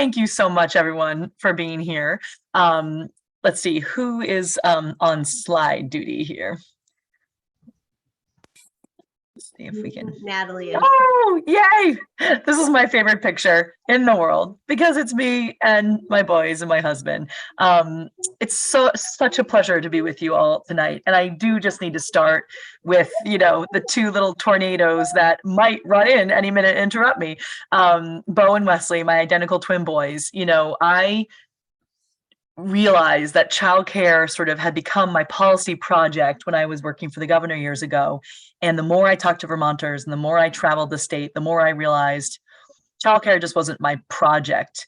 Thank you so much, everyone, for being here. Let's see, who is on slide duty here? Let's see if we can. Natalie. Oh, yay! This is my favorite picture in the world because it's me and my boys and my husband. It's such a pleasure to be with you all tonight. And I do just need to start with, the two little tornadoes that might run in any minute and interrupt me. Bo and Wesley, my identical twin boys, I realized that childcare sort of had become my policy project when I was working for the governor years ago. And the more I talked to Vermonters and the more I traveled the state, the more I realized childcare just wasn't my project.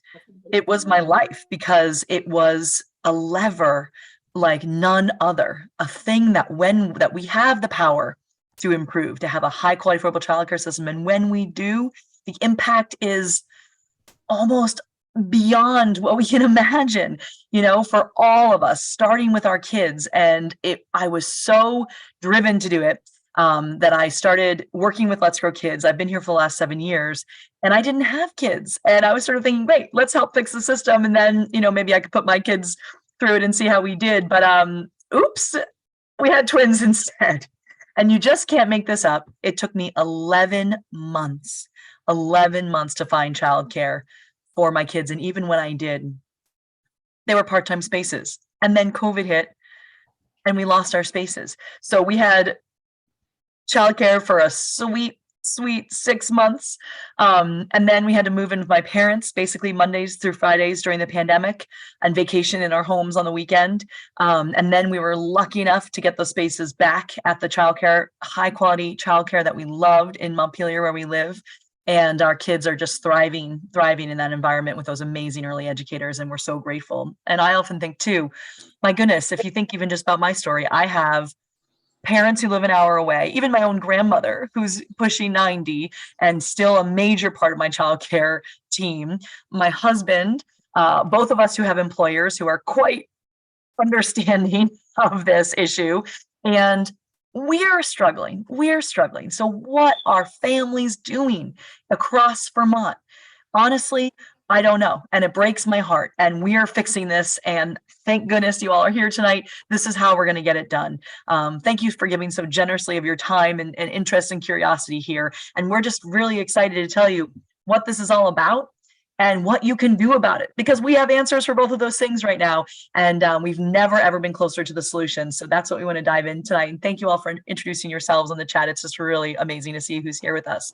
It was my life because it was a lever like none other, a thing that we have the power to improve, to have a high quality affordable childcare system. And when we do, the impact is almost beyond what we can imagine, for all of us, starting with our kids. And I was so driven to do it that I started working with Let's Grow Kids. I've been here for the last 7 years and I didn't have kids. And I was sort of thinking, great, let's help fix the system. And then, maybe I could put my kids through it and see how we did. But oops, we had twins instead. And you just can't make this up. It took me 11 months to find childcare for my kids. And even when I did, they were part-time spaces. And then COVID hit and we lost our spaces. So we had childcare for a sweet 6 months. And then we had to move in with my parents, basically Mondays through Fridays during the pandemic, and vacation in our homes on the weekend. And then we were lucky enough to get those spaces back at the childcare, high quality childcare that we loved in Montpelier where we live. And our kids are just thriving in that environment with those amazing early educators. And we're so grateful. And I often think too, my goodness, if you think even just about my story, I have parents who live an hour away, even my own grandmother who's pushing 90 and still a major part of my childcare team, my husband, both of us who have employers who are quite understanding of this issue. And we are struggling. So what are families doing across Vermont? Honestly, I don't know. And it breaks my heart. And we are fixing this. And thank goodness you all are here tonight. This is how we're going to get it done. Thank you for giving so generously of your time and interest and curiosity here. And we're just really excited to tell you what this is all about and what you can do about it, because we have answers for both of those things right now. And we've never, ever been closer to the solution. So that's what we want to dive in tonight. And thank you all for introducing yourselves on the chat. It's just really amazing to see who's here with us.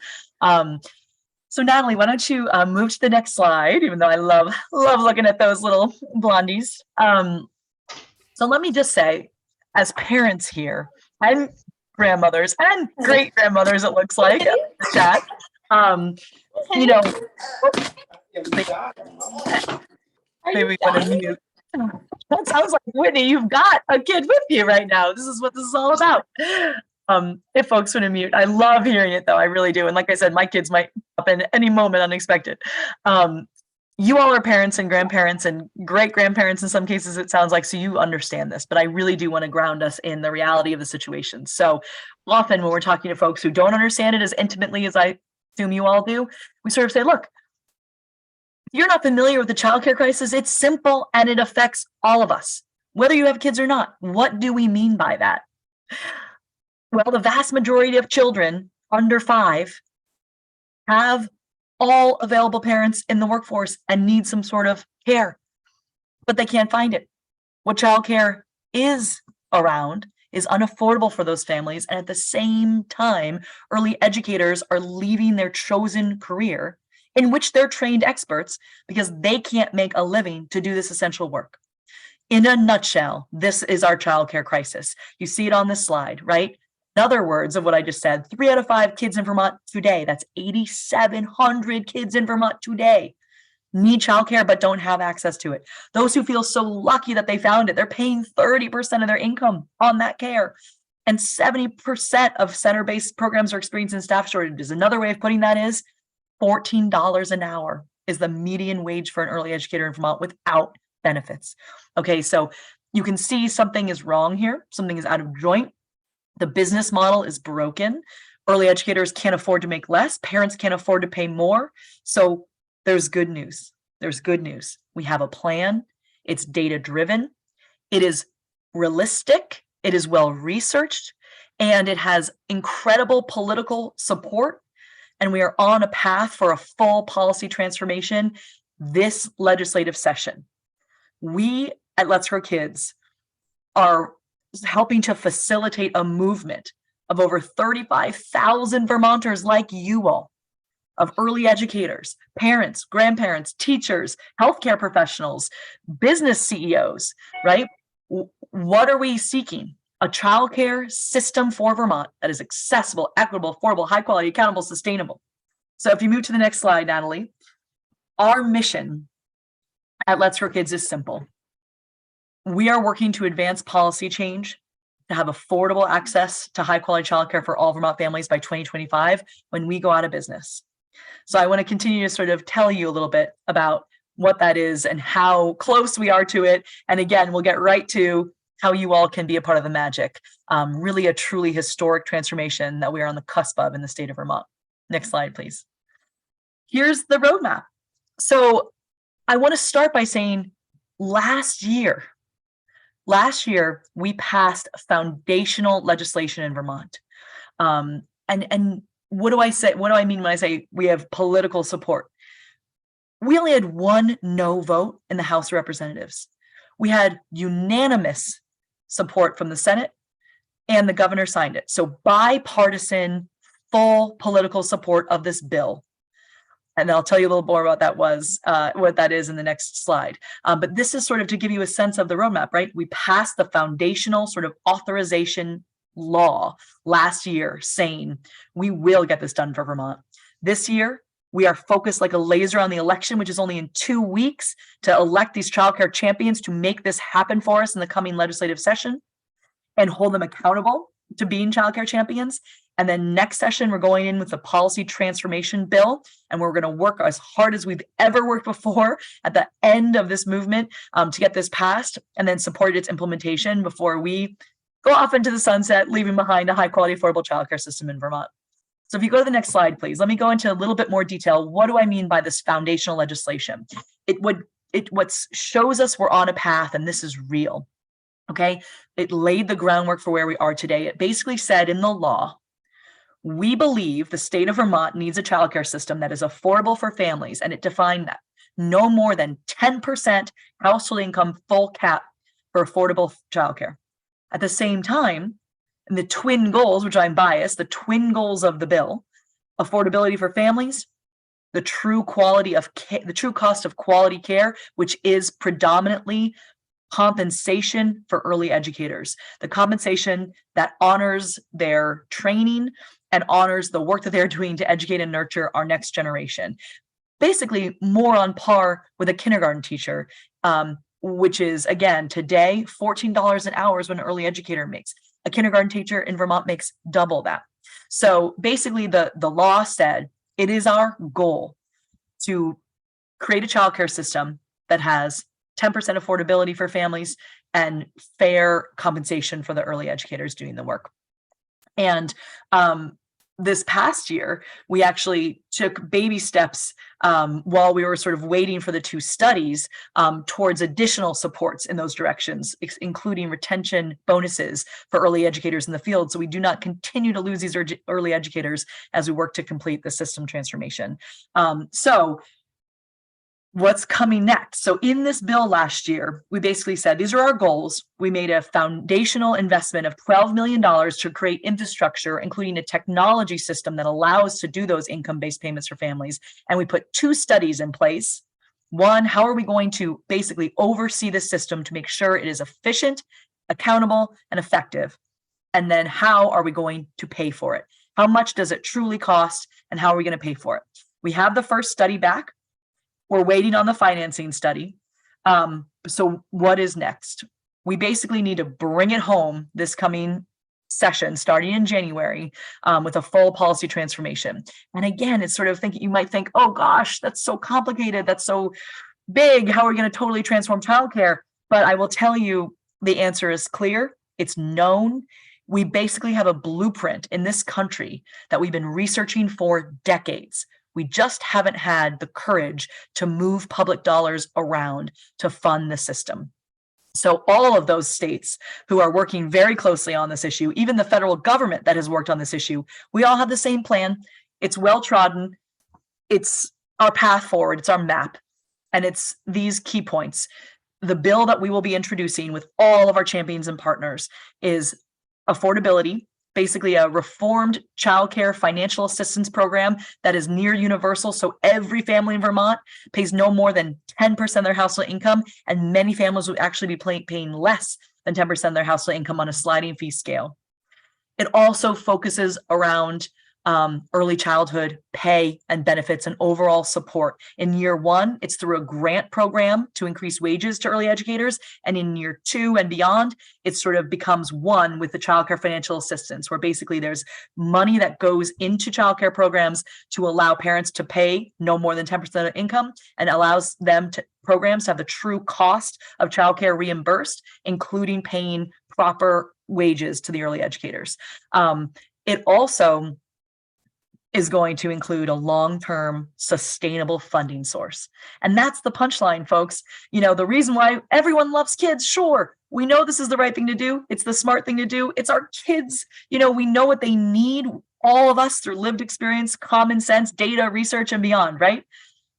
So Natalie, why don't you move to the next slide, even though I love looking at those little blondies. So let me just say, as parents here, and grandmothers and great grandmothers, it looks like, in the chat, maybe we want to mute. That sounds like Whitney, you've got a kid with you right now. This is what this is all about. If folks want to mute, I love hearing it though. I really do. And like I said, my kids might pop in any moment unexpected. You all are parents and grandparents and great grandparents in some cases, it sounds like, so you understand this, but I really do want to ground us in the reality of the situation. So often when we're talking to folks who don't understand it as intimately as I assume you all do, we sort of say, look, if you're not familiar with the childcare crisis, it's simple and it affects all of us, whether you have kids or not. What do we mean by that? Well, the vast majority of children under 5 have all available parents in the workforce and need some sort of care, but they can't find it. What childcare is around is unaffordable for those families. And at the same time, early educators are leaving their chosen career in which they're trained experts because they can't make a living to do this essential work. In a nutshell, this is our childcare crisis. You see it on this slide, right? In other words of what I just said, 3 out of 5 kids in Vermont today, that's 8,700 kids in Vermont today, need childcare but don't have access to it. Those who feel so lucky that they found it, they're paying 30% of their income on that care. And 70% of center-based programs are experiencing staff shortages. Another way of putting that is $14 an hour is the median wage for an early educator in Vermont without benefits. Okay, so you can see something is wrong here. Something is out of joint. The business model is broken. Early educators can't afford to make less. Parents can't afford to pay more. So there's good news. there's good news. We have a plan. It's data-driven. It is realistic. It is well-researched, and it has incredible political support. And we are on a path for a full policy transformation this legislative session. We at Let's Grow Kids are helping to facilitate a movement of over 35,000 Vermonters like you all, of early educators, parents, grandparents, teachers, healthcare professionals, business CEOs, right? What are we seeking? A childcare system for Vermont that is accessible, equitable, affordable, high quality, accountable, sustainable. So if you move to the next slide, Natalie, our mission at Let's Grow Kids is simple. We are working to advance policy change to have affordable access to high quality childcare for all Vermont families by 2025 when we go out of business. So I want to continue to sort of tell you a little bit about what that is and how close we are to it. And again, we'll get right to how you all can be a part of the magic. Really a truly historic transformation that we are on the cusp of in the state of Vermont. Next slide, please. Here's the roadmap. So I want to start by saying last year, we passed foundational legislation in Vermont. And what do I say? What do I mean when I say we have political support? We only had one no vote in the House of Representatives. We had unanimous support from the Senate, and the governor signed it. So bipartisan, full political support of this bill. And I'll tell you a little more about what that is in the next slide. But this is sort of to give you a sense of the roadmap, right? We passed the foundational sort of authorization law last year saying we will get this done for Vermont. This year, we are focused like a laser on the election, which is only in 2 weeks, to elect these childcare champions to make this happen for us in the coming legislative session and hold them accountable to being childcare champions. And then next session, we're going in with the policy transformation bill, and we're going to work as hard as we've ever worked before at the end of this movement to get this passed and then support its implementation before we go off into the sunset, leaving behind a high quality, affordable childcare system in Vermont. So if you go to the next slide, please, let me go into a little bit more detail. What do I mean by this foundational legislation? What shows us we're on a path, and this is real. Okay, it laid the groundwork for where we are today. It basically said in the law, we believe the state of Vermont needs a childcare system that is affordable for families, and it defined that no more than 10% household income full cap for affordable childcare. At the same time, and the twin goals, which I'm biased, the twin goals of the bill, affordability for families, the true cost of quality care, which is predominantly compensation for early educators, the compensation that honors their training and honors the work that they're doing to educate and nurture our next generation. Basically, more on par with a kindergarten teacher, which is, again, today, $14 an hour is what an early educator makes. A kindergarten teacher in Vermont makes double that. So basically, the law said it is our goal to create a childcare system that has 10% affordability for families and fair compensation for the early educators doing the work. And this past year, we actually took baby steps while we were sort of waiting for the 2 studies towards additional supports in those directions, including retention bonuses for early educators in the field. So we do not continue to lose these early educators as we work to complete the system transformation. So what's coming next? So in this bill last year, we basically said, these are our goals. We made a foundational investment of $12 million to create infrastructure, including a technology system that allows to do those income-based payments for families. And we put 2 studies in place. One, how are we going to basically oversee the system to make sure it is efficient, accountable, and effective? And then how are we going to pay for it? How much does it truly cost, and how are we going to pay for it? We have the first study back. We're waiting on the financing study. So what is next? We basically need to bring it home this coming session, starting in January, with a full policy transformation. And again, it's sort of thinking, you might think, oh gosh, that's so complicated. That's so big. How are we going to totally transform childcare? But I will tell you, the answer is clear. It's known. We basically have a blueprint in this country that we've been researching for decades. We just haven't had the courage to move public dollars around to fund the system. So all of those states who are working very closely on this issue, even the federal government that has worked on this issue, we all have the same plan. It's well trodden. It's our path forward. It's our map. And it's these key points. The bill that we will be introducing with all of our champions and partners is affordability, basically a reformed childcare financial assistance program that is near universal. So every family in Vermont pays no more than 10% of their household income, and many families would actually be paying less than 10% of their household income on a sliding fee scale. It also focuses around early childhood pay and benefits and overall support. In year one, it's through a grant program to increase wages to early educators. And in year two and beyond, it sort of becomes one with the childcare financial assistance, where basically there's money that goes into childcare programs to allow parents to pay no more than 10% of income, and allows them to programs to have the true cost of childcare reimbursed, including paying proper wages to the early educators. It also is going to include a long-term sustainable funding source. And that's the punchline, folks. You know, the reason why everyone loves kids, sure, we know this is the right thing to do. It's the smart thing to do. It's our kids. You know, we know what they need, all of us, through lived experience, common sense, data, research, and beyond, right?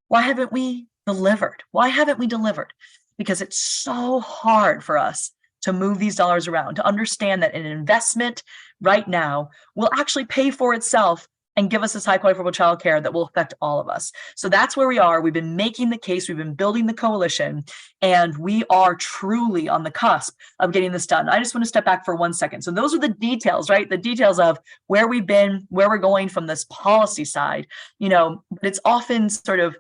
Why haven't we delivered? Why haven't we delivered? Because it's so hard for us to move these dollars around, to understand that an investment right now will actually pay for itself and give us this high quality affordable childcare that will affect all of us. So that's where we are. We've been making the case, we've been building the coalition, and we are truly on the cusp of getting this done. I just want to step back for 1 second. So those are the details, right? The details of where we've been, where we're going from this policy side. You know, but it's often sort of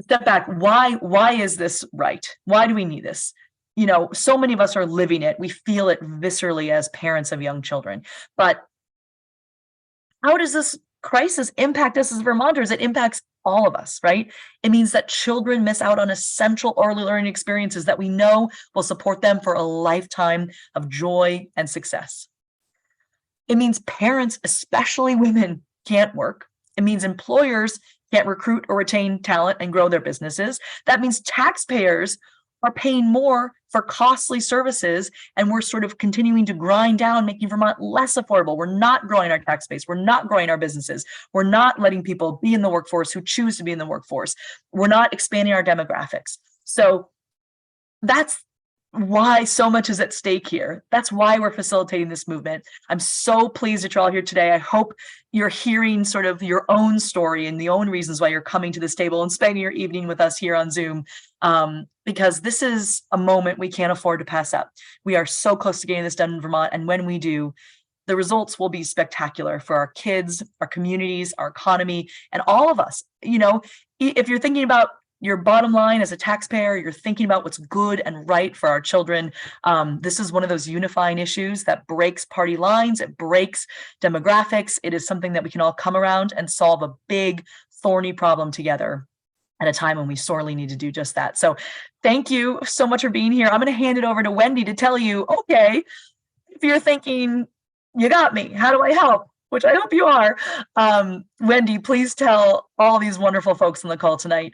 step back. Why is this right? Why do we need this? You know, so many of us are living it. We feel it viscerally as parents of young children. But how does this crisis impact us as Vermonters? It impacts all of us, right? It means that children miss out on essential early learning experiences that we know will support them for a lifetime of joy and success. It means parents, especially women, can't work. It means employers can't recruit or retain talent and grow their businesses. That means taxpayers are paying more for costly services, and we're sort of continuing to grind down, making Vermont less affordable. We're not growing our tax base. We're not growing our businesses. We're not letting people be in the workforce who choose to be in the workforce. We're not expanding our demographics. So that's why so much is at stake here. That's why we're facilitating this movement. I'm so pleased that you're all here today. I hope you're hearing sort of your own story and the own reasons why you're coming to this table and spending your evening with us here on Zoom, because this is a moment we can't afford to pass up. We are so close to getting this done in Vermont, and when we do, the results will be spectacular for our kids, our communities, our economy, and all of us. You know, if you're thinking about your bottom line as a taxpayer, you're thinking about what's good and right for our children. This is one of those unifying issues that breaks party lines. It breaks demographics. It is something that we can all come around and solve a big, thorny problem together at a time when we sorely need to do just that. So thank you so much for being here. I'm going to hand it over to Wendy to tell you, okay, if you're thinking, you got me, how do I help? Which I hope you are. Wendy, please tell all these wonderful folks on the call tonight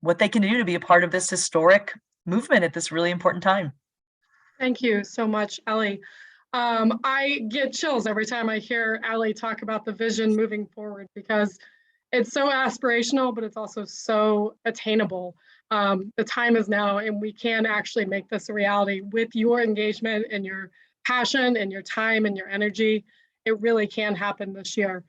what they can do to be a part of this historic movement at this really important time. Thank you so much, Ellie. I get chills every time I hear Ellie talk about the vision moving forward, because it's so aspirational, but it's also so attainable. The time is now, and we can actually make this a reality with your engagement and your passion and your time and your energy. It really can happen this year.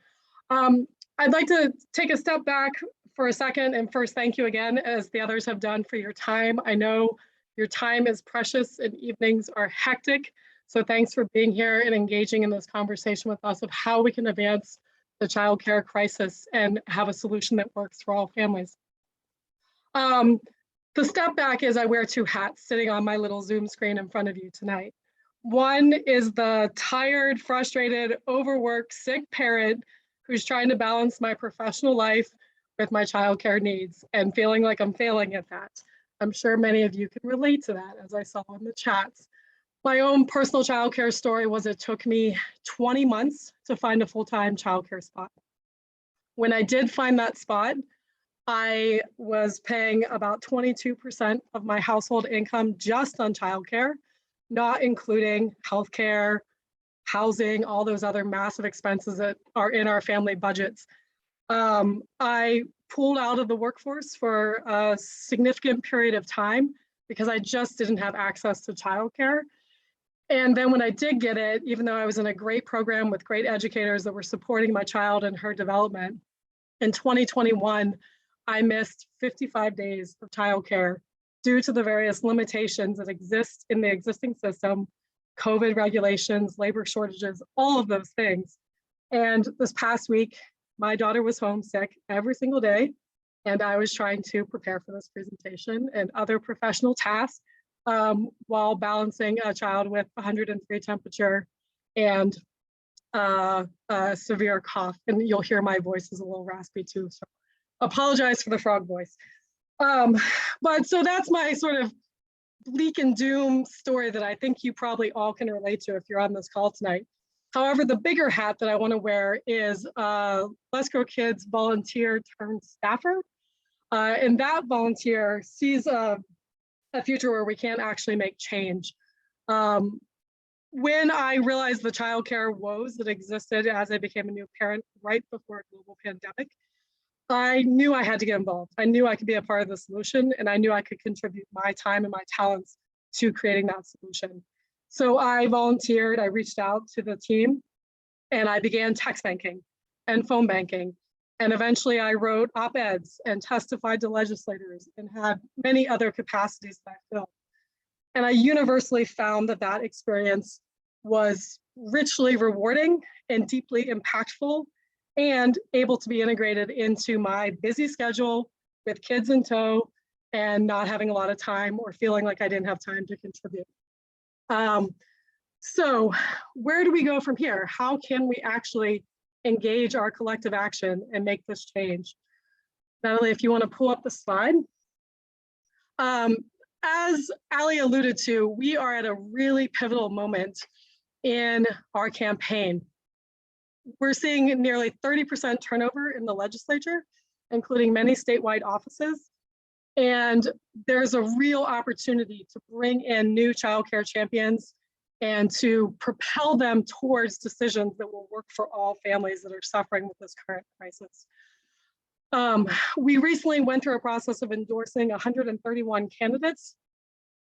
I'd like to take a step back for a second and first thank you again, as the others have done, for your time. I know your time is precious and evenings are hectic. So thanks for being here and engaging in this conversation with us of how we can advance the childcare crisis and have a solution that works for all families. The step back is I wear two hats sitting on my little Zoom screen in front of you tonight. One is the tired, frustrated, overworked, sick parent who's trying to balance my professional life with my childcare needs and feeling like I'm failing at that. I'm sure many of you can relate to that, as I saw in the chats. My own personal childcare story was it took me 20 months to find a full-time childcare spot. When I did find that spot, I was paying about 22% of my household income just on childcare, not including healthcare, housing, all those other massive expenses that are in our family budgets. I pulled out of the workforce for a significant period of time because I just didn't have access to childcare. And then when I did get it, even though I was in a great program with great educators that were supporting my child and her development, in 2021, I missed 55 days of childcare due to the various limitations that exist in the existing system, COVID regulations, labor shortages, all of those things. And this past week, my daughter was homesick every single day, and I was trying to prepare for this presentation and other professional tasks while balancing a child with 103 temperature and a severe cough. And you'll hear my voice is a little raspy too, so apologize for the frog voice. But so that's my sort of bleak and doom story that I think you probably all can relate to if you're on this call tonight. However, the bigger hat that I want to wear is Let's Grow Kids volunteer turned staffer. And that volunteer sees a future where we can actually make change. When I realized the childcare woes that existed as I became a new parent right before a global pandemic, I knew I had to get involved. I knew I could be a part of the solution, and I knew I could contribute my time and my talents to creating that solution. So I volunteered, I reached out to the team, and I began text banking and phone banking. And eventually I wrote op-eds and testified to legislators and had many other capacities that I filled. And I universally found that that experience was richly rewarding and deeply impactful and able to be integrated into my busy schedule with kids in tow and not having a lot of time or feeling like I didn't have time to contribute. So where do we go from here? How can we actually engage our collective action and make this change? Natalie, if you want to pull up the slide. As Ali alluded to, we are at a really pivotal moment in our campaign. We're seeing nearly 30% turnover in the legislature, including many statewide offices. And there's a real opportunity to bring in new childcare champions and to propel them towards decisions that will work for all families that are suffering with this current crisis. We recently went through a process of endorsing 131 candidates,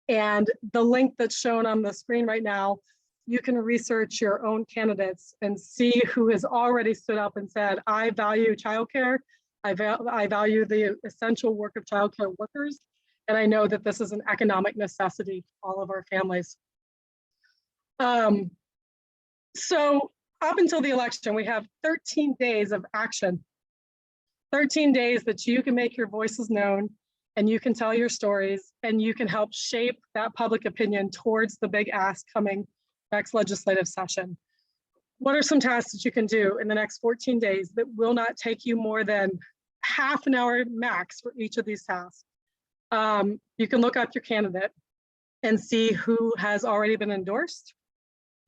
and the link that's shown on the screen right now, you can research your own candidates and see who has already stood up and said, I value childcare, I value the essential work of childcare workers, and I know that this is an economic necessity for all of our families. So up until the election, we have 13 days of action. 13 days that you can make your voices known and you can tell your stories and you can help shape that public opinion towards the big ask coming next legislative session. What are some tasks that you can do in the next 14 days that will not take you more than half an hour max for each of these tasks? You can look up your candidate and see who has already been endorsed.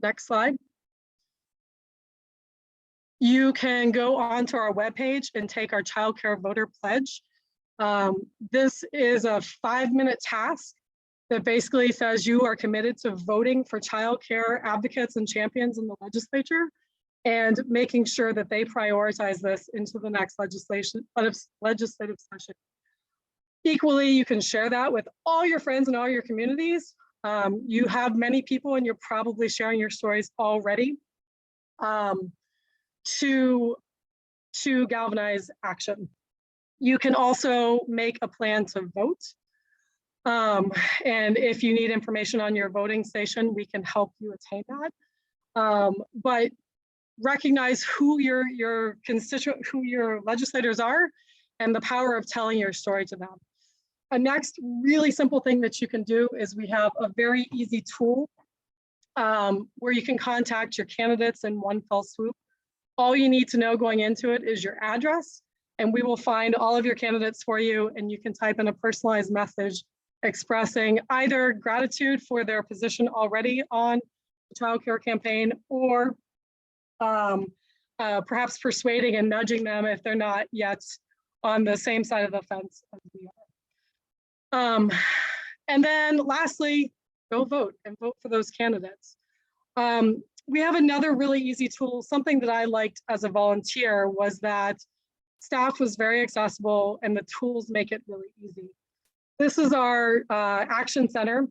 Next slide. You can go onto our webpage and take our childcare voter pledge. This is a 5-minute task that basically says you are committed to voting for childcare advocates and champions in the legislature and making sure that they prioritize this into the next legislative session. Equally, you can share that with all your friends and all your communities. You have many people and you're probably sharing your stories already to galvanize action. You can also make a plan to vote. And if you need information on your voting station, we can help you attain that. But recognize who your constituent, who your legislators are, and the power of telling your story to them. A next really simple thing that you can do is we have a very easy tool where you can contact your candidates in one fell swoop. All you need to know going into it is your address, and we will find all of your candidates for you, and you can type in a personalized message expressing either gratitude for their position already on the child care campaign or perhaps persuading and nudging them if they're not yet on the same side of the fence as we are. And then lastly, go vote and vote for those candidates. We have another really easy tool. Something that I liked as a volunteer was that staff was very accessible and the tools make it really easy. This is our Action Center.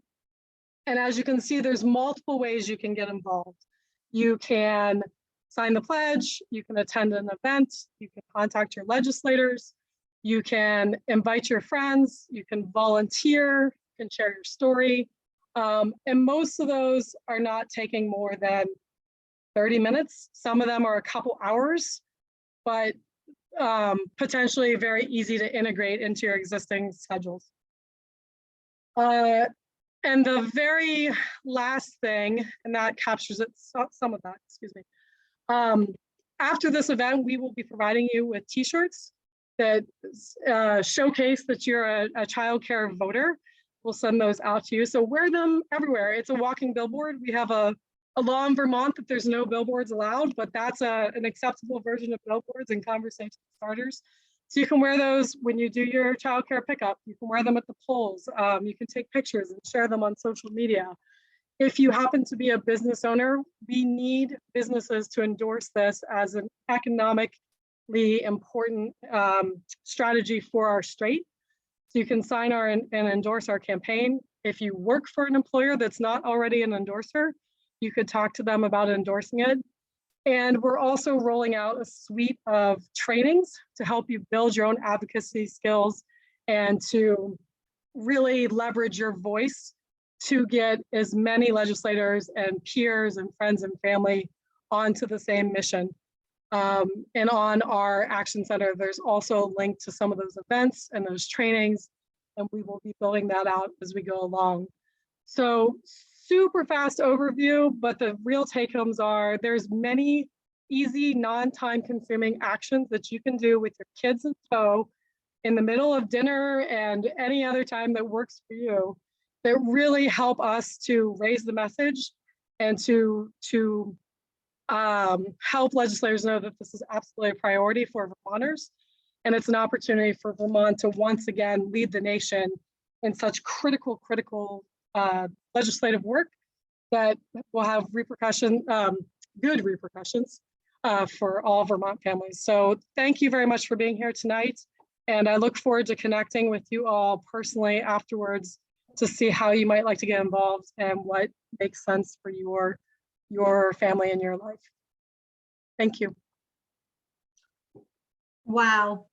And as you can see, there's multiple ways you can get involved. You can sign the pledge, you can attend an event, you can contact your legislators, you can invite your friends, you can volunteer, you can share your story. And most of those are not taking more than 30 minutes. Some of them are a couple hours, but potentially very easy to integrate into your existing schedules. And the very last thing, and that captures it, some of that, excuse me. After this event, we will be providing you with t-shirts that showcase that you're a child care voter. We'll send those out to you. So wear them everywhere. It's a walking billboard. We have a law in Vermont that there's no billboards allowed, but that's an acceptable version of billboards and conversation starters. So you can wear those when you do your childcare pickup. You can wear them at the polls. You can take pictures and share them on social media. If you happen to be a business owner, we need businesses to endorse this as an economically important strategy for our state. So you can sign and endorse our campaign. If you work for an employer that's not already an endorser, you could talk to them about endorsing it. And we're also rolling out a suite of trainings to help you build your own advocacy skills and to really leverage your voice to get as many legislators and peers and friends and family onto the same mission. And on our Action Center, there's also a link to some of those events and those trainings, and we will be building that out as we go along. So super fast overview, but the real take homes are there's many easy, non-time consuming actions that you can do with your kids in tow in the middle of dinner and any other time that works for you that really help us to raise the message and to help legislators know that this is absolutely a priority for Vermonters. And it's an opportunity for Vermont to once again lead the nation in such critical legislative work that will have good repercussions for all Vermont families. So thank you very much for being here tonight. And I look forward to connecting with you all personally afterwards to see how you might like to get involved and what makes sense for your family and your life. Thank you. Wow,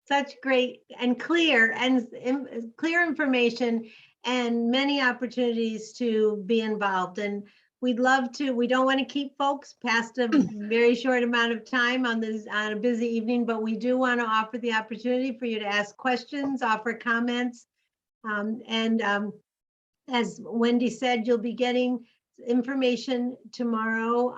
such great and clear information and many opportunities to be involved. And we'd love to, we don't want to keep folks past a very short amount of time on a busy evening, but we do want to offer the opportunity for you to ask questions, offer comments. As Wendy said, you'll be getting information tomorrow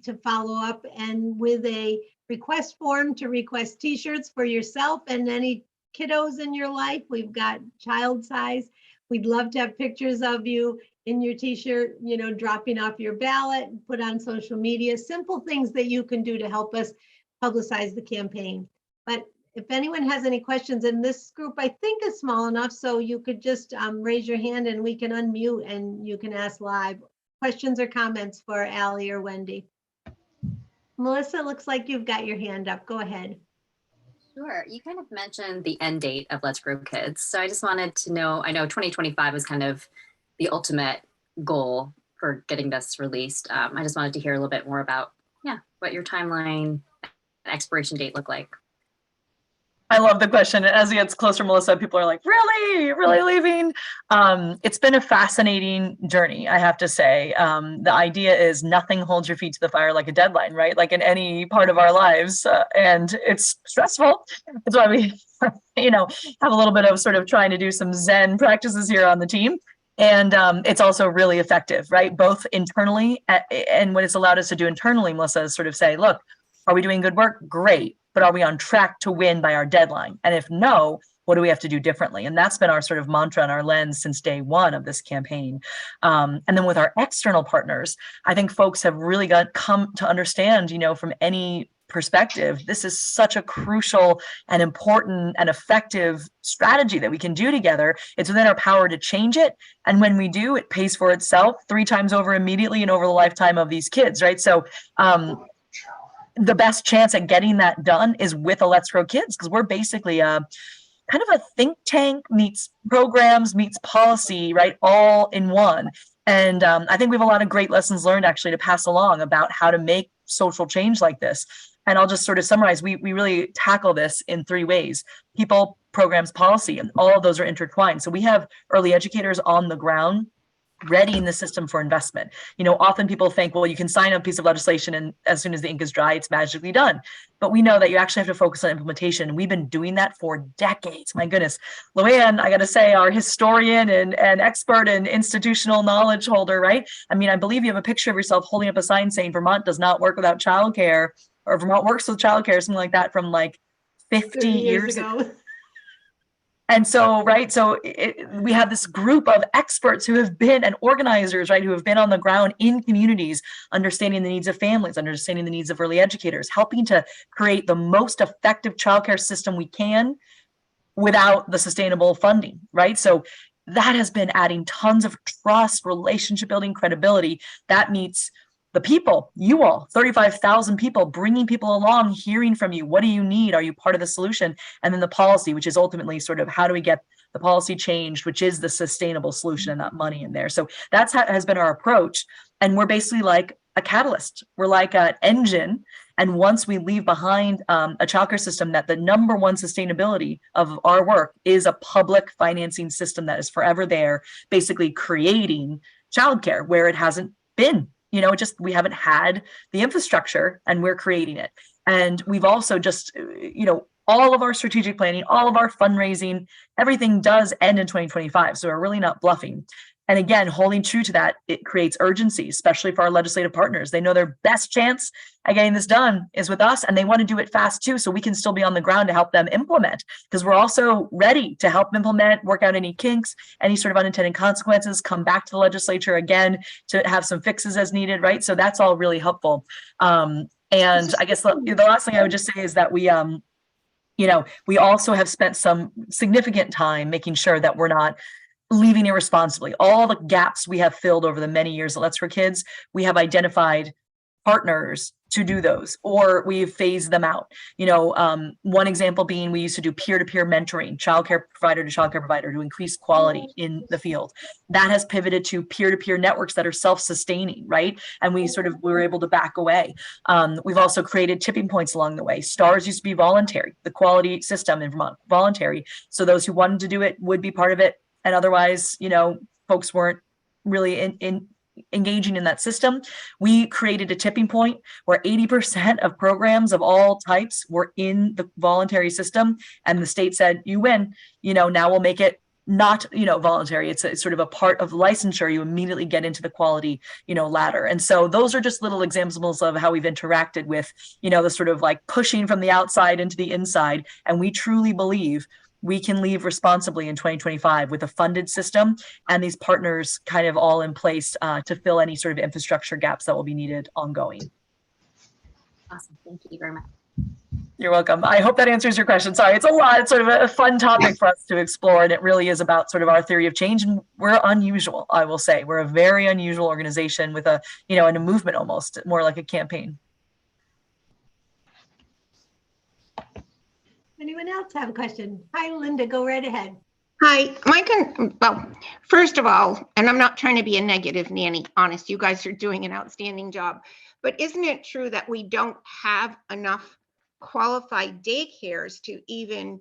to follow up and with a request form to request t-shirts for yourself and any kiddos in your life. We've got child size. We'd love to have pictures of you in your t-shirt, you know, dropping off your ballot, put on social media, simple things that you can do to help us publicize the campaign. But if anyone has any questions, and this group I think is small enough, so you could just raise your hand and we can unmute and you can ask live. Questions or comments for Allie or Wendy? Melissa, looks like you've got your hand up. Go ahead. Sure. You kind of mentioned the end date of Let's Grow Kids. So I just wanted to know, I know 2025 was kind of the ultimate goal for getting this released. I just wanted to hear a little bit more about, what your timeline and expiration date look like. I love the question. As it gets closer, Melissa, people are like, really leaving? It's been a fascinating journey, I have to say. The idea is nothing holds your feet to the fire like a deadline, right? Like in any part of our lives. And it's stressful. That's why we, have a little bit of sort of trying to do some Zen practices here on the team. And it's also really effective, right? Both internally and what it's allowed us to do internally, Melissa, is sort of say, look, are we doing good work? Great. But are we on track to win by our deadline? And if no, what do we have to do differently? And that's been our sort of mantra and our lens since day one of this campaign. And then with our external partners, I think folks have really come to understand, from any perspective, this is such a crucial and important and effective strategy that we can do together. It's within our power to change it. And when we do, it pays for itself 3 times over immediately and over the lifetime of these kids, right? So the best chance at getting that done is with a Let's Grow Kids, because we're basically kind of a think tank meets programs meets policy, right? All in one. And I think we have a lot of great lessons learned actually to pass along about how to make social change like this. And I'll just sort of summarize, we really tackle this in 3 ways: people, programs, policy, and all of those are intertwined. So we have early educators on the ground readying the system for investment. You know, often people think, well, you can sign a piece of legislation and as soon as the ink is dry, it's magically done. But we know that you actually have to focus on implementation. And we've been doing that for decades. My goodness, Luann, I got to say, our historian and expert and institutional knowledge holder, right? I mean, I believe you have a picture of yourself holding up a sign saying Vermont does not work without childcare, or Vermont works with childcare, something like that, from like 50 years ago. And so, right, so we have this group of experts who have been, and organizers, right, who have been on the ground in communities, understanding the needs of families, understanding the needs of early educators, helping to create the most effective childcare system we can without the sustainable funding, right? So that has been adding tons of trust, relationship building, credibility. That meets the people, you all, 35,000 people, bringing people along, hearing from you. What do you need? Are you part of the solution? And then the policy, which is ultimately sort of how do we get the policy changed, which is the sustainable solution and not money in there. So that's how has been our approach. And we're basically like a catalyst. We're like an engine. And once we leave behind a childcare system, that the number one sustainability of our work is a public financing system that is forever there, basically creating childcare where it hasn't been. You know, just we haven't had the infrastructure and we're creating it. And we've also just, you know, all of our strategic planning, all of our fundraising, everything does end in 2025. So we're really not bluffing. And again, holding true to that, it creates urgency, especially for our legislative partners. They know their best chance at getting this done is with us, and they want to do it fast too, so we can still be on the ground to help them implement, because we're also ready to help implement, work out any kinks, any sort of unintended consequences, come back to the legislature again to have some fixes as needed, right? So that's all really helpful. And I guess the last thing I would just say is that we, you know, we also have spent some significant time making sure that we're not leaving irresponsibly. All the gaps we have filled over the many years at Let's Grow Kids, we have identified partners to do those, or we've phased them out. You know, one example being we used to do peer-to-peer mentoring, childcare provider to childcare provider, to increase quality in the field. That has pivoted to peer-to-peer networks that are self-sustaining, right? And we were able to back away. We've also created tipping points along the way. STARS used to be voluntary, the quality system in Vermont, voluntary. So those who wanted to do it would be part of it. And otherwise, you know, folks weren't really engaging in that system. We created a tipping point where 80% of programs of all types were in the voluntary system. And the state said, you win, you know, now we'll make it not, you know, voluntary. It's sort of a part of licensure. You immediately get into the quality, you know, ladder. And so those are just little examples of how we've interacted with, you know, the sort of like pushing from the outside into the inside. And we truly believe we can leave responsibly in 2025 with a funded system and these partners kind of all in place to fill any sort of infrastructure gaps that will be needed ongoing. Awesome. Thank you very much. You're welcome. I hope that answers your question. Sorry, it's a lot. It's sort of a fun topic for us to explore, and it really is about sort of our theory of change. And we're unusual, I will say. We're a very unusual organization with a, you know, in a movement almost, more like a campaign. Anyone else have a question? Hi, Linda, go right ahead. Hi, well, first of all, and I'm not trying to be a negative nanny, honest, you guys are doing an outstanding job, but isn't it true that we don't have enough qualified daycares to even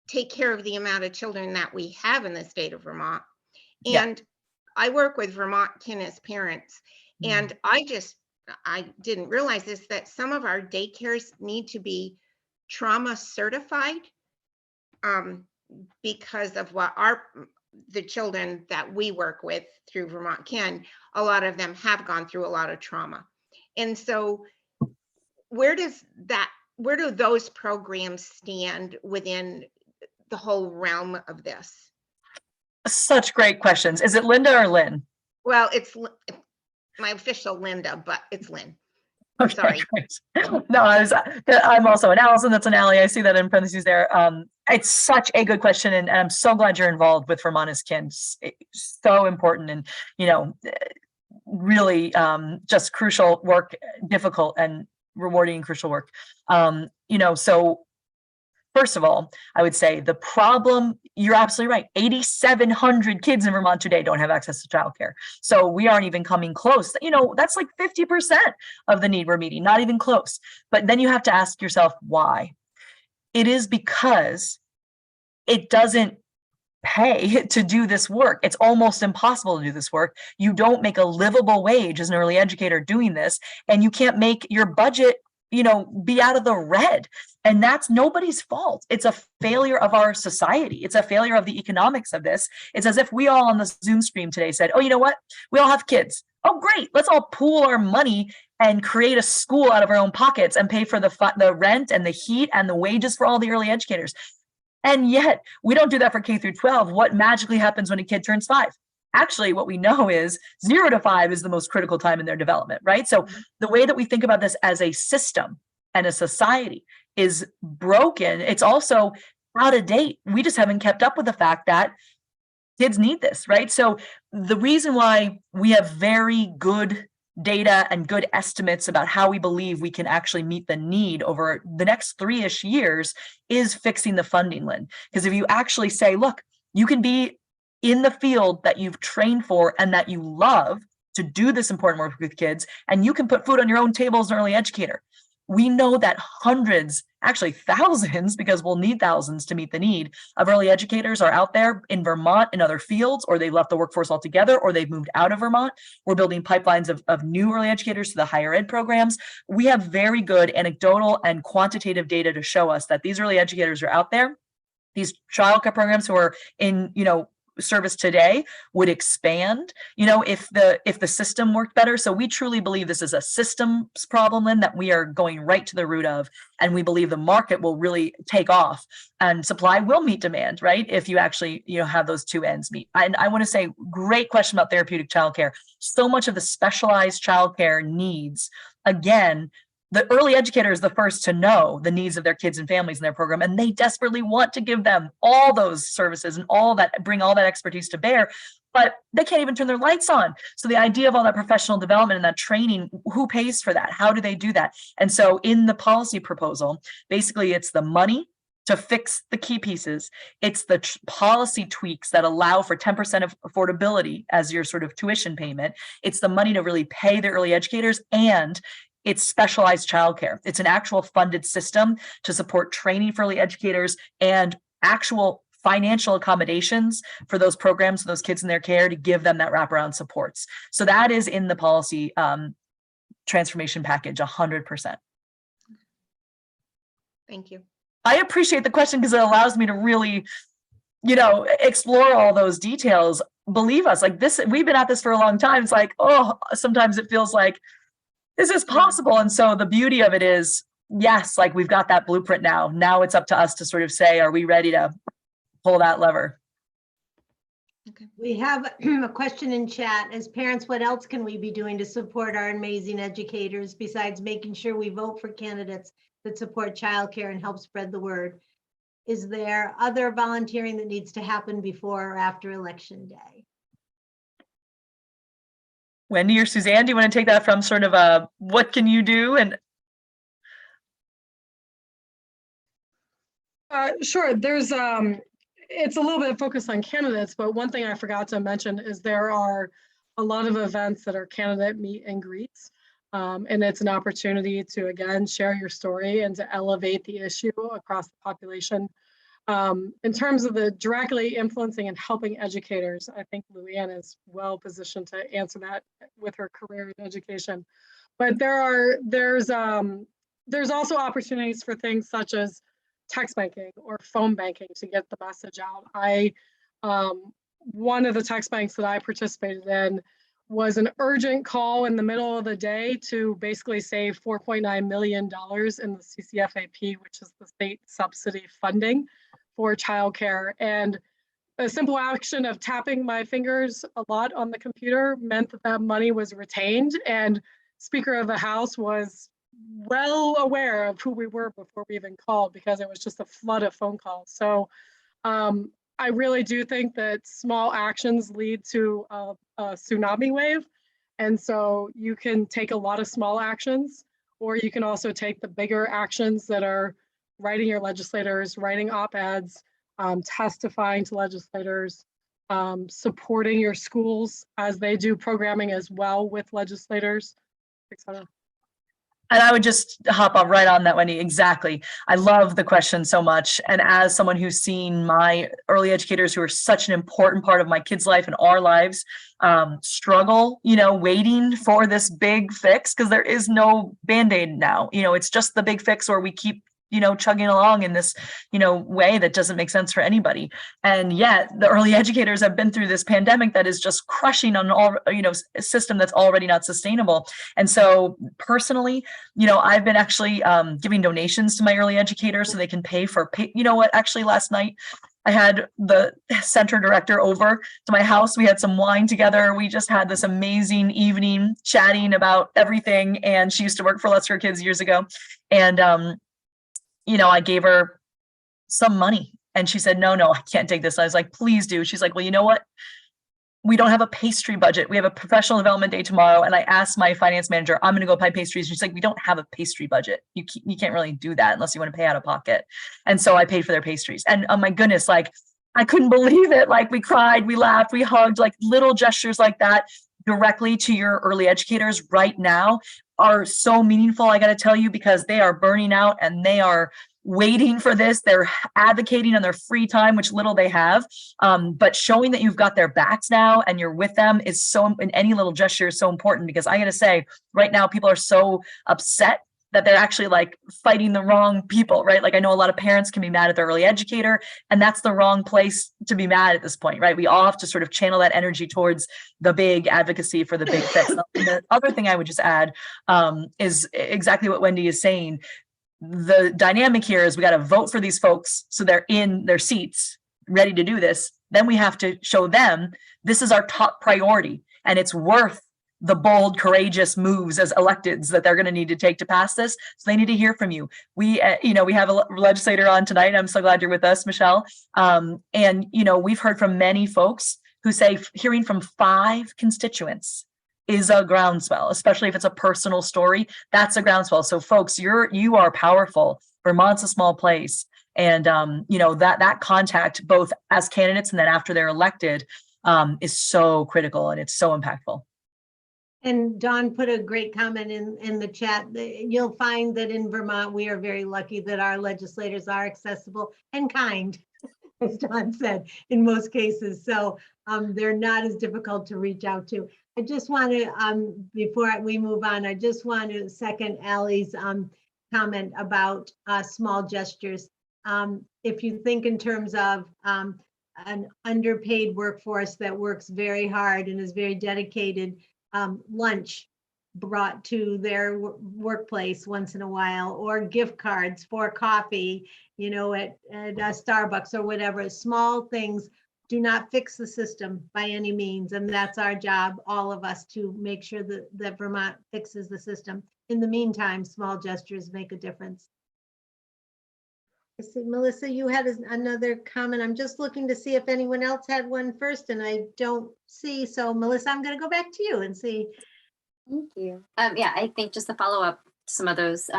take care of the amount of children that we have in the state of Vermont? And yeah. I work with Vermont kin as parents, and I didn't realize this, that some of our daycares need to be trauma certified because of what the children that we work with through Vermont Kin, a lot of them have gone through a lot of trauma. And so where do those programs stand within the whole realm of this? Such great questions. Is it Linda or Lynn? Well, it's my official Linda, but it's Lynn. Okay, Sorry. great. No, I'm also an Allison. That's an Ally. I see that in parentheses there. It's such a good question, and I'm so glad you're involved with Vermont as Kin. It's so important, and really just crucial work, difficult and rewarding and crucial work. So first of all, I would say the problem, you're absolutely right. 8,700 kids in Vermont today don't have access to childcare. So we aren't even coming close. That's like 50% of the need we're meeting, not even close. But then you have to ask yourself why. It is because it doesn't pay to do this work. It's almost impossible to do this work. You don't make a livable wage as an early educator doing this, and you can't make your budget be out of the red. And that's nobody's fault. It's a failure of our society. It's a failure of the economics of this. It's as if we all on the Zoom stream today said, oh, you know what? We all have kids. Oh, great. Let's all pool our money and create a school out of our own pockets and pay for the rent and the heat and the wages for all the early educators. And yet we don't do that for K through 12. What magically happens when a kid turns 5? Actually, what we know is 0 to 5 is the most critical time in their development, right? So the way that we think about this as a system and a society is broken. It's also out of date. We just haven't kept up with the fact that kids need this, right? So the reason why we have very good data and good estimates about how we believe we can actually meet the need over the next 3-ish years is fixing the funding, Lynn. Because if you actually say, look, you can be in the field that you've trained for and that you love to do this important work with kids, and you can put food on your own table as an early educator. We know that hundreds, actually thousands, because we'll need thousands to meet the need of early educators are out there in Vermont in other fields, or they've left the workforce altogether, or they've moved out of Vermont. We're building pipelines of new early educators to the higher ed programs. We have very good anecdotal and quantitative data to show us that these early educators are out there. These childcare programs who are in, service today would expand, if the system worked better. So we truly believe this is a systems problem, Lynn, that we are going right to the root of, and we believe the market will really take off and supply will meet demand, right? If you actually have those two ends meet. And I want to say, great question about therapeutic childcare. So much of the specialized childcare needs, again, the early educator is the first to know the needs of their kids and families in their program, and they desperately want to give them all those services and bring all that expertise to bear, but they can't even turn their lights on. So the idea of all that professional development and that training, who pays for that? How do they do that? And so in the policy proposal, basically it's the money to fix the key pieces. It's the policy tweaks that allow for 10% of affordability as your sort of tuition payment. It's the money to really pay the early educators, and it's specialized childcare. It's an actual funded system to support training for early educators and actual financial accommodations for those programs, for those kids in their care, to give them that wraparound supports. So that is in the policy transformation package, 100%. Thank you. I appreciate the question because it allows me to really, explore all those details. Believe us, like this, we've been at this for a long time. It's like, oh, sometimes it feels like, this is possible. And so the beauty of it is, yes, like we've got that blueprint now. Now it's up to us to sort of say, are we ready to pull that lever? Okay. We have a question in chat. As parents, what else can we be doing to support our amazing educators besides making sure we vote for candidates that support childcare and help spread the word? Is there other volunteering that needs to happen before or after Election Day? Wendy or Suzanne, do you want to take that from sort of a what can you do? And sure. There's it's a little bit focused on candidates, but one thing I forgot to mention is there are a lot of events that are candidate meet and greets. And it's an opportunity to, again, share your story and to elevate the issue across the population. In terms of the directly influencing and helping educators, I think Luann is well positioned to answer that with her career in education. But there's also opportunities for things such as text banking or phone banking to get the message out. One of the text banks that I participated in was an urgent call in the middle of the day to basically save $4.9 million in the CCFAP, which is the state subsidy funding for childcare. And a simple action of tapping my fingers a lot on the computer meant that that money was retained and Speaker of the House was well aware of who we were before we even called, because it was just a flood of phone calls. So I really do think that small actions lead to a tsunami wave. And so you can take a lot of small actions, or you can also take the bigger actions that are writing your legislators, writing op-eds, testifying to legislators, supporting your schools as they do programming as well with legislators, etc. And I would just hop up right on that, Wendy. Exactly. I love the question so much. And as someone who's seen my early educators, who are such an important part of my kids' life and our lives, struggle, waiting for this big fix, because there is no Band-Aid now. It's just the big fix, or we keep chugging along in this, way that doesn't make sense for anybody. And yet the early educators have been through this pandemic that is just crushing on all, a system that's already not sustainable. And so personally, I've been actually giving donations to my early educators so they can pay for, actually last night, I had the center director over to my house. We had some wine together. We just had this amazing evening chatting about everything. And she used to work for Let's Grow Kids years ago. And, I gave her some money, and she said, no, I can't take this. I was like, please do. She's like, well, you know what? We don't have a pastry budget. We have a professional development day tomorrow. And I asked my finance manager, I'm going to go buy pastries. And she's like, we don't have a pastry budget. You can't really do that unless you want to pay out of pocket. And so I paid for their pastries. And oh my goodness, I couldn't believe it. We cried, we laughed, we hugged, little gestures like that directly to your early educators right now are so meaningful. I got to tell you, because they are burning out and they are waiting for this. They're advocating on their free time, which little they have. But showing that you've got their backs now and you're with them is in any little gesture is so important, because I got to say right now, people are so upset that they're actually fighting the wrong people, right? I know a lot of parents can be mad at their early educator, and that's the wrong place to be mad at this point, right? We all have to sort of channel that energy towards the big advocacy for the big fix. The other thing I would just add is exactly what Wendy is saying. The dynamic here is we got to vote for these folks so they're in their seats ready to do this. Then we have to show them this is our top priority, and it's worth the bold, courageous moves as electeds that they're going to need to take to pass this. So they need to hear from you. We have a legislator on tonight. I'm so glad you're with us, Michelle. And, we've heard from many folks who say hearing from 5 constituents is a groundswell, especially if it's a personal story. That's a groundswell. So folks, you are powerful. Vermont's a small place. And, that contact, both as candidates and then after they're elected, is so critical, and it's so impactful. And Dawn put a great comment in the chat. You'll find that in Vermont, we are very lucky that our legislators are accessible and kind, as Dawn said, in most cases. So they're not as difficult to reach out to. I just want to, before we move on, I just want to second Allie's comment about small gestures. If you think in terms of an underpaid workforce that works very hard and is very dedicated, lunch brought to their workplace once in a while, or gift cards for coffee, at Starbucks or whatever. Small things do not fix the system by any means. And that's our job, all of us, to make sure that Vermont fixes the system. In the meantime, small gestures make a difference. I see, Melissa, you had another comment. I'm just looking to see if anyone else had one first, and I don't see. So Melissa, I'm going to go back to you and see. Thank you. Yeah, I think just to follow up some of those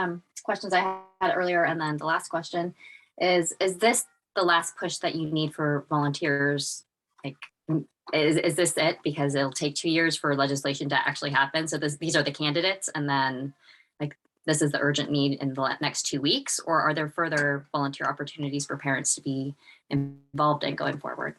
questions I had earlier, and then the last question is this the last push that you need for volunteers? Is this it? Because it'll take 2 years for legislation to actually happen. So these are the candidates, and then this is the urgent need in the next 2 weeks, or are there further volunteer opportunities for parents to be involved in going forward?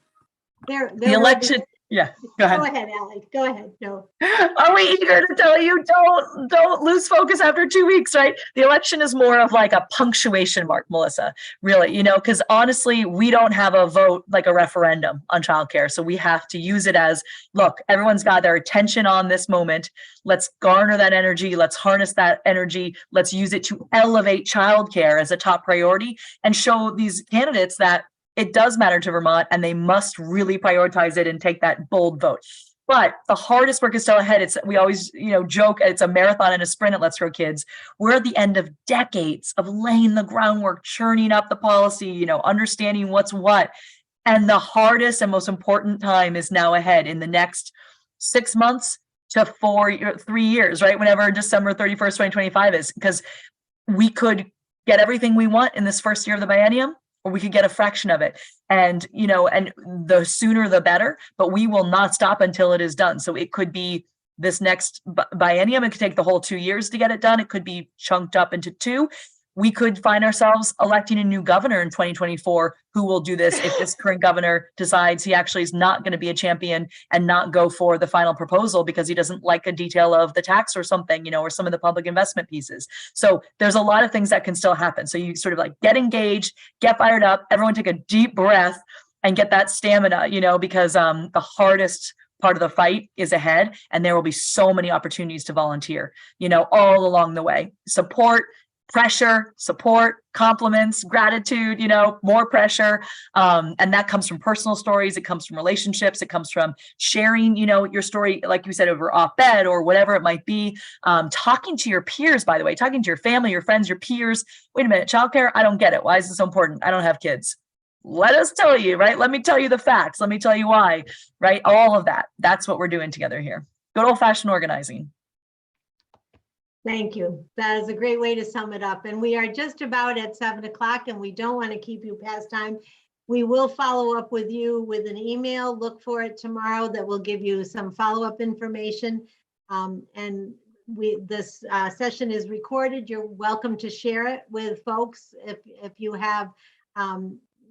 The election. Yeah, go ahead. Go ahead, Allie. Go ahead. No. Are we eager to tell you don't lose focus after 2 weeks, right? The election is more of a punctuation mark, Melissa, really, because honestly, we don't have a vote like a referendum on childcare. So we have to use it as, look, everyone's got their attention on this moment. Let's garner that energy. Let's harness that energy. Let's use it to elevate childcare as a top priority and show these candidates that it does matter to Vermont, and they must really prioritize it and take that bold vote. But the hardest work is still ahead. We always, joke it's a marathon and a sprint at Let's Grow Kids. We're at the end of decades of laying the groundwork, churning up the policy, understanding what's what. And the hardest and most important time is now ahead in the next 6 months to 3 years, right? Whenever December 31st, 2025 is, because we could get everything we want in this first year of the biennium, or we could get a fraction of it. And, and the sooner the better, but we will not stop until it is done. So it could be this next biennium. It could take the whole 2 years to get it done. It could be chunked up into 2. We could find ourselves electing a new governor in 2024 who will do this if this current governor decides he actually is not going to be a champion and not go for the final proposal because he doesn't like a detail of the tax or something, or some of the public investment pieces. So there's a lot of things that can still happen. So you sort of like get engaged, get fired up, everyone take a deep breath and get that stamina, because the hardest part of the fight is ahead, and there will be so many opportunities to volunteer, all along the way. Support, pressure, support, compliments, gratitude, more pressure. And that comes from personal stories. It comes from relationships. It comes from sharing, your story, like you said, over op-ed or whatever it might be. Talking to your peers, by the way, talking to your family, your friends, your peers. Wait a minute, childcare, I don't get it. Why is it so important? I don't have kids. Let us tell you, right? Let me tell you the facts. Let me tell you why, right? All of that. That's what we're doing together here. Good old-fashioned organizing. Thank you. That is a great way to sum it up. And we are just about at 7 o'clock and we don't want to keep you past time. We will follow up with you with an email. Look for it tomorrow that will give you some follow-up information. This session is recorded. You're welcome to share it with folks if you have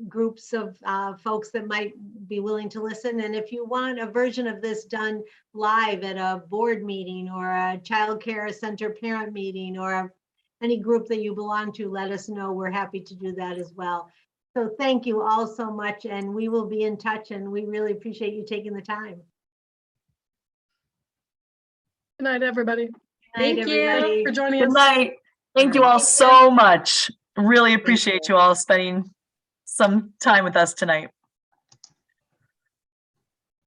groups of folks that might be willing to listen. And if you want a version of this done live at a board meeting or a child care center parent meeting or any group that you belong to, let us know. We're happy to do that as well. So thank you all so much, and we will be in touch, and we really appreciate you taking the time. Good night, everybody. Good night, everybody. For joining Good us. night. Thank you all so much. Really appreciate you all spending some time with us tonight.